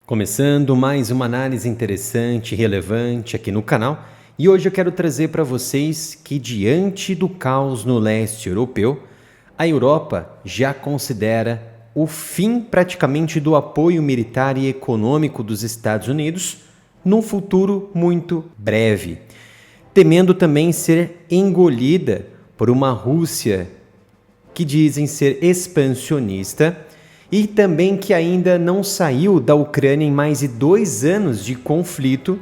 Começando mais uma análise interessante e relevante aqui no canal, e hoje eu quero trazer para vocês que diante do caos no leste europeu, a Europa já considera o fim praticamente do apoio militar e econômico dos Estados Unidos num futuro muito breve, temendo também ser engolida por uma Rússia que dizem ser expansionista e também que ainda não saiu da Ucrânia em mais de 2 anos de conflito.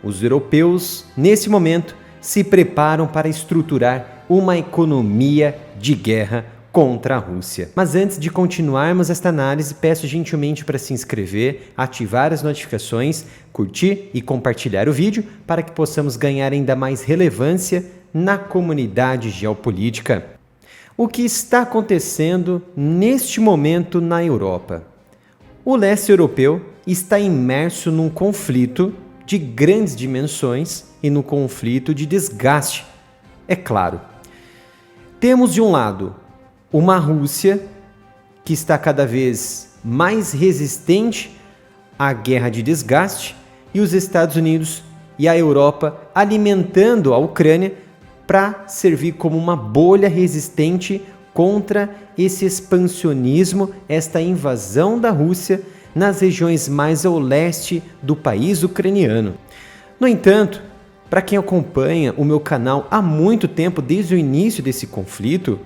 Os europeus, nesse momento, se preparam para estruturar uma economia de guerra contra a Rússia. Mas antes de continuarmos esta análise, peço gentilmente para se inscrever, ativar as notificações, curtir e compartilhar o vídeo para que possamos ganhar ainda mais relevância na comunidade geopolítica. O que está acontecendo neste momento na Europa? O leste europeu está imerso num conflito de grandes dimensões e num conflito de desgaste. É claro, temos de um lado uma Rússia que está cada vez mais resistente à guerra de desgaste e os Estados Unidos e a Europa alimentando a Ucrânia para servir como uma bolha resistente contra esse expansionismo, esta invasão da Rússia nas regiões mais ao leste do país ucraniano. No entanto, para quem acompanha o meu canal há muito tempo, desde o início desse conflito,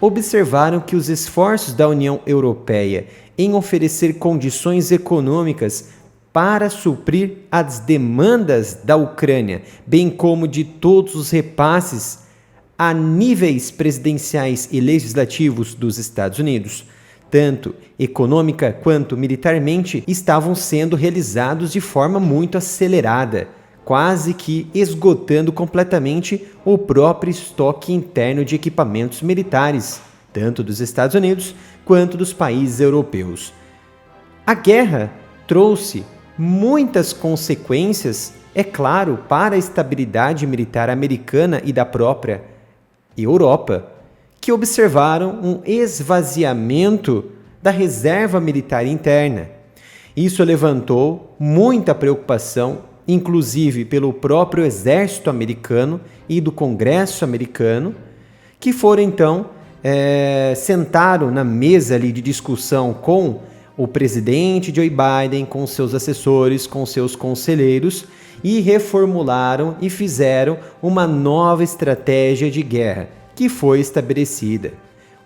observaram que os esforços da União Europeia em oferecer condições econômicas para suprir as demandas da Ucrânia, bem como de todos os repasses a níveis presidenciais e legislativos dos Estados Unidos, tanto econômica quanto militarmente, estavam sendo realizados de forma muito acelerada, quase que esgotando completamente o próprio estoque interno de equipamentos militares, tanto dos Estados Unidos quanto dos países europeus. A guerra trouxe muitas consequências, é claro, para a estabilidade militar americana e da própria Europa, que observaram um esvaziamento da reserva militar interna. Isso levantou muita preocupação, inclusive pelo próprio exército americano e do Congresso americano, que foram então sentaram na mesa ali de discussão com o presidente Joe Biden, com seus assessores, com seus conselheiros, e reformularam e fizeram uma nova estratégia de guerra que foi estabelecida.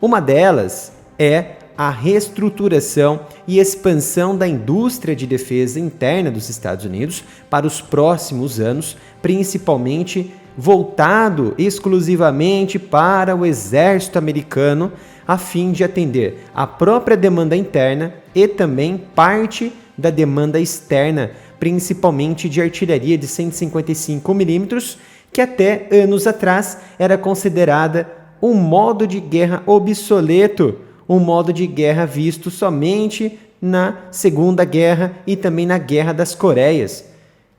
Uma delas é a reestruturação e expansão da indústria de defesa interna dos Estados Unidos para os próximos anos, principalmente voltado exclusivamente para o exército americano, a fim de atender a própria demanda interna e também parte da demanda externa, principalmente de artilharia de 155 mm, que até anos atrás era considerada um modo de guerra obsoleto, um modo de guerra visto somente na Segunda Guerra e também na Guerra das Coreias.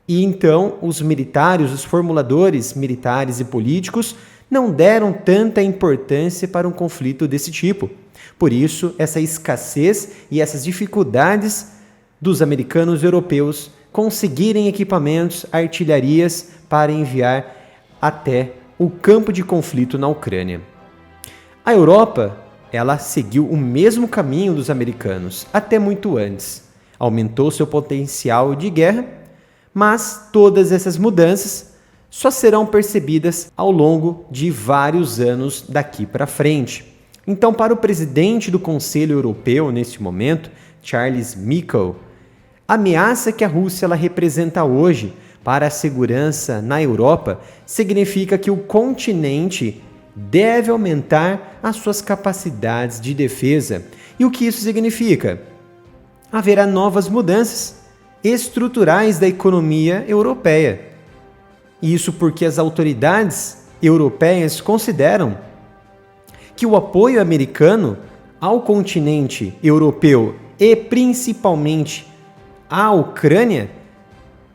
E então os militares, os formuladores militares e políticos não deram tanta importância para um conflito desse tipo. Por isso, essa escassez e essas dificuldades dos americanos e europeus conseguirem equipamentos, artilharias para enviar até o campo de conflito na Ucrânia. A Europa, ela seguiu o mesmo caminho dos americanos, até muito antes. Aumentou seu potencial de guerra, mas todas essas mudanças só serão percebidas ao longo de vários anos daqui para frente. Então, para o presidente do Conselho Europeu neste momento, Charles Michel, a ameaça que a Rússia ela representa hoje para a segurança na Europa significa que o continente deve aumentar as suas capacidades de defesa. E o que isso significa? Haverá novas mudanças estruturais da economia europeia. Isso porque as autoridades europeias consideram que o apoio americano ao continente europeu e principalmente à Ucrânia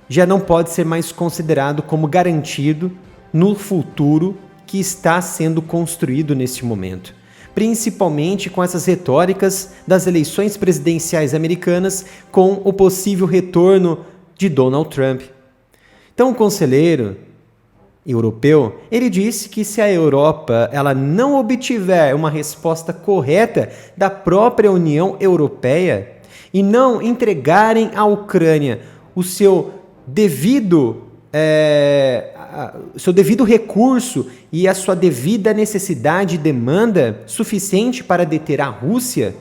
já não pode ser mais considerado como garantido no futuro que está sendo construído neste momento. principalmente com essas retóricas das eleições presidenciais americanas com o possível retorno de Donald Trump. Então, o conselheiro europeu, ele disse que se a Europa ela não obtiver uma resposta correta da própria União Europeia e não entregarem à Ucrânia o seu devido recurso e a sua devida necessidade e demanda suficiente para deter a Rússia,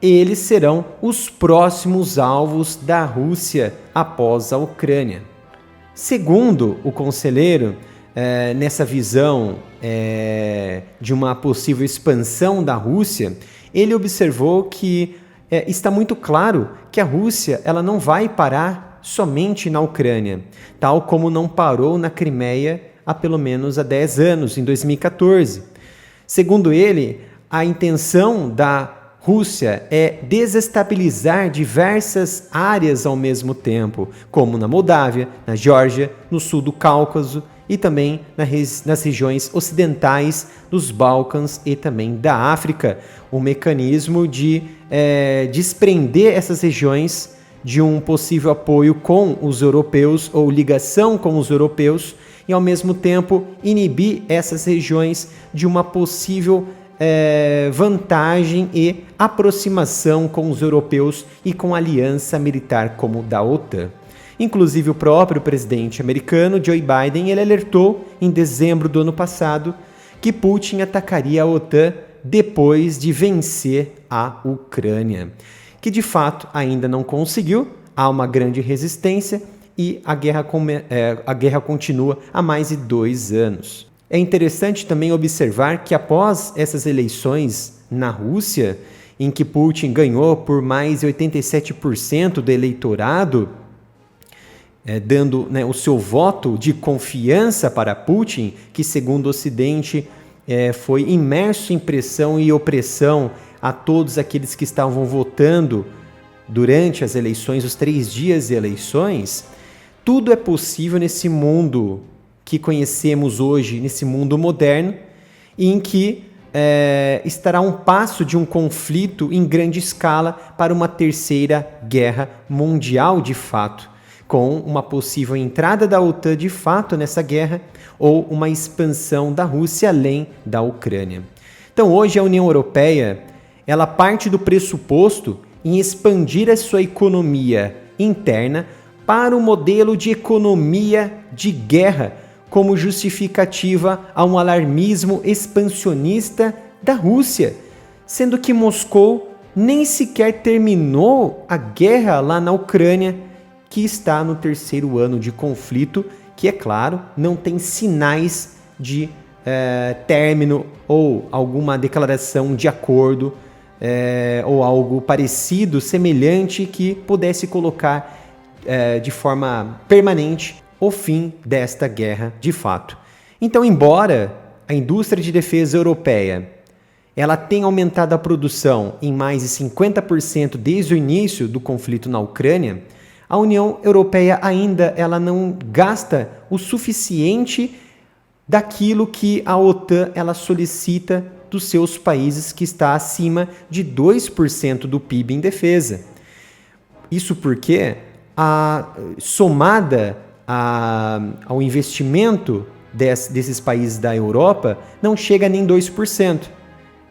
eles serão os próximos alvos da Rússia após a Ucrânia. Segundo o conselheiro, nessa visão de uma possível expansão da Rússia, ele observou que está muito claro que a Rússia ela não vai parar somente na Ucrânia, tal como não parou na Crimeia há pelo menos 10 anos, em 2014. Segundo ele, a intenção da Rússia é desestabilizar diversas áreas ao mesmo tempo, como na Moldávia, na Geórgia, no sul do Cáucaso e também nas regiões ocidentais dos Balcãs e também da África. Um mecanismo de desprender essas regiões de um possível apoio com os europeus ou ligação com os europeus e, ao mesmo tempo, inibir essas regiões de uma possível vantagem e aproximação com os europeus e com a aliança militar como da OTAN. Inclusive, o próprio presidente americano, Joe Biden, ele alertou em dezembro do ano passado que Putin atacaria a OTAN depois de vencer a Ucrânia, que de fato ainda não conseguiu, há uma grande resistência e a guerra continua há mais de 2 anos. É interessante também observar que após essas eleições na Rússia, em que Putin ganhou por mais de 87% do eleitorado, dando o seu voto de confiança para Putin, que segundo o Ocidente foi imerso em pressão e opressão a todos aqueles que estavam votando durante as eleições, os 3 dias de eleições. Tudo é possível nesse mundo que conhecemos hoje, nesse mundo moderno, em que estará a um passo de um conflito em grande escala para uma terceira guerra mundial de fato, com uma possível entrada da OTAN de fato nessa guerra ou uma expansão da Rússia além da Ucrânia. Então hoje a União Europeia ela parte do pressuposto em expandir a sua economia interna para um modelo de economia de guerra como justificativa a um alarmismo expansionista da Rússia, sendo que Moscou nem sequer terminou a guerra lá na Ucrânia, que está no 3º ano de conflito, que, é claro, não tem sinais de término ou alguma declaração de acordo ou algo parecido, semelhante, que pudesse colocar de forma permanente o fim desta guerra de fato. Então, embora a indústria de defesa europeia ela tenha aumentado a produção em mais de 50% desde o início do conflito na Ucrânia, a União Europeia ainda ela não gasta o suficiente daquilo que a OTAN ela solicita dos seus países, que está acima de 2% do PIB em defesa. Isso porque, somada ao investimento desses países da Europa, não chega nem 2%.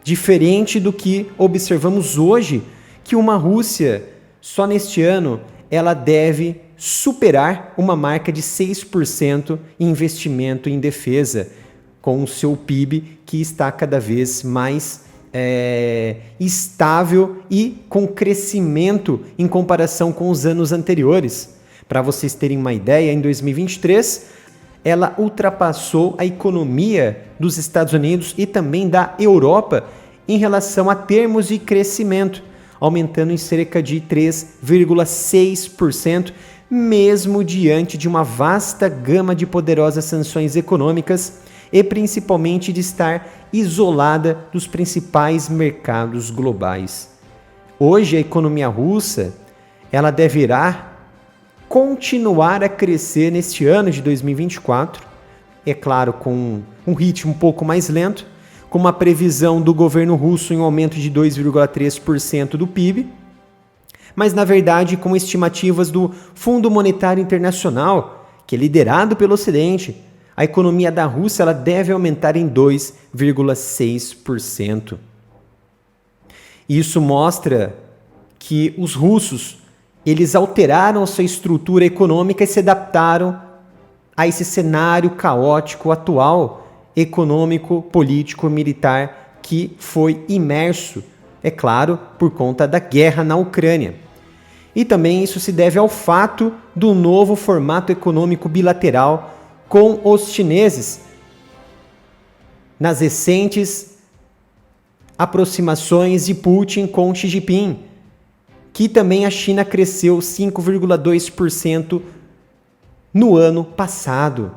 Diferente do que observamos hoje, que uma Rússia, só neste ano, ela deve superar uma marca de 6% em investimento em defesa, com o seu PIB que está cada vez mais estável e com crescimento em comparação com os anos anteriores. Para vocês terem uma ideia, em 2023, ela ultrapassou a economia dos Estados Unidos e também da Europa em relação a termos de crescimento, aumentando em cerca de 3,6%, mesmo diante de uma vasta gama de poderosas sanções econômicas e principalmente de estar isolada dos principais mercados globais. Hoje, a economia russa ela deverá continuar a crescer neste ano de 2024, é claro, com um ritmo um pouco mais lento, com uma previsão do governo russo em um aumento de 2,3% do PIB, mas na verdade com estimativas do Fundo Monetário Internacional, que é liderado pelo Ocidente, a economia da Rússia ela deve aumentar em 2,6%. Isso mostra que os russos eles alteraram sua estrutura econômica e se adaptaram a esse cenário caótico atual, econômico, político, militar, que foi imerso, é claro, por conta da guerra na Ucrânia. E também isso se deve ao fato do novo formato econômico bilateral com os chineses, nas recentes aproximações de Putin com Xi Jinping, que também a China cresceu 5,2% no ano passado,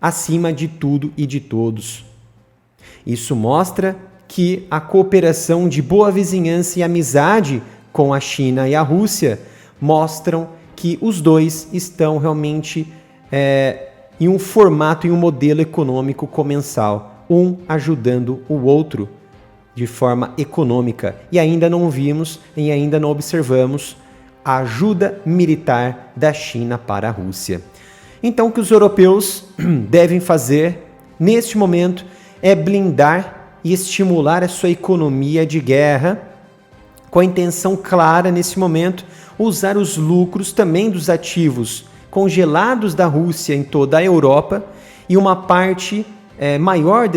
acima de tudo e de todos. Isso mostra que a cooperação de boa vizinhança e amizade com a China e a Rússia mostram que os dois estão realmente em um formato, em um modelo econômico comensal, um ajudando o outro de forma econômica. E ainda não vimos e ainda não observamos a ajuda militar da China para a Rússia. Então, o que os europeus devem fazer neste momento é blindar e estimular a sua economia de guerra, com a intenção clara nesse momento, usar os lucros também dos ativos congelados da Rússia em toda a Europa e uma parte maior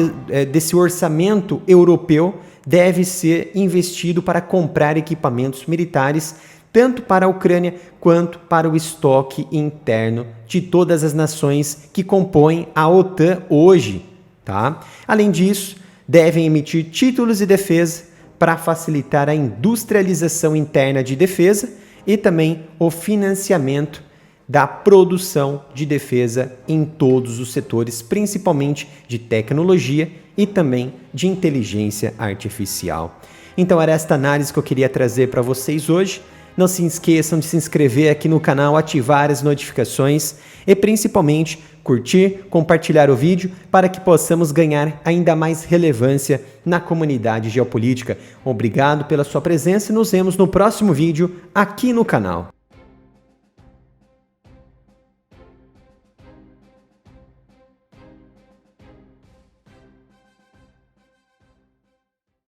desse orçamento europeu deve ser investido para comprar equipamentos militares, tanto para a Ucrânia quanto para o estoque interno de todas as nações que compõem a OTAN hoje. Tá? Além disso, devem emitir títulos de defesa para facilitar a industrialização interna de defesa e também o financiamento da produção de defesa em todos os setores, principalmente de tecnologia e também de inteligência artificial. Então era esta análise que eu queria trazer para vocês hoje. Não se esqueçam de se inscrever aqui no canal, ativar as notificações e principalmente curtir, compartilhar o vídeo para que possamos ganhar ainda mais relevância na comunidade geopolítica. Obrigado pela sua presença e nos vemos no próximo vídeo aqui no canal.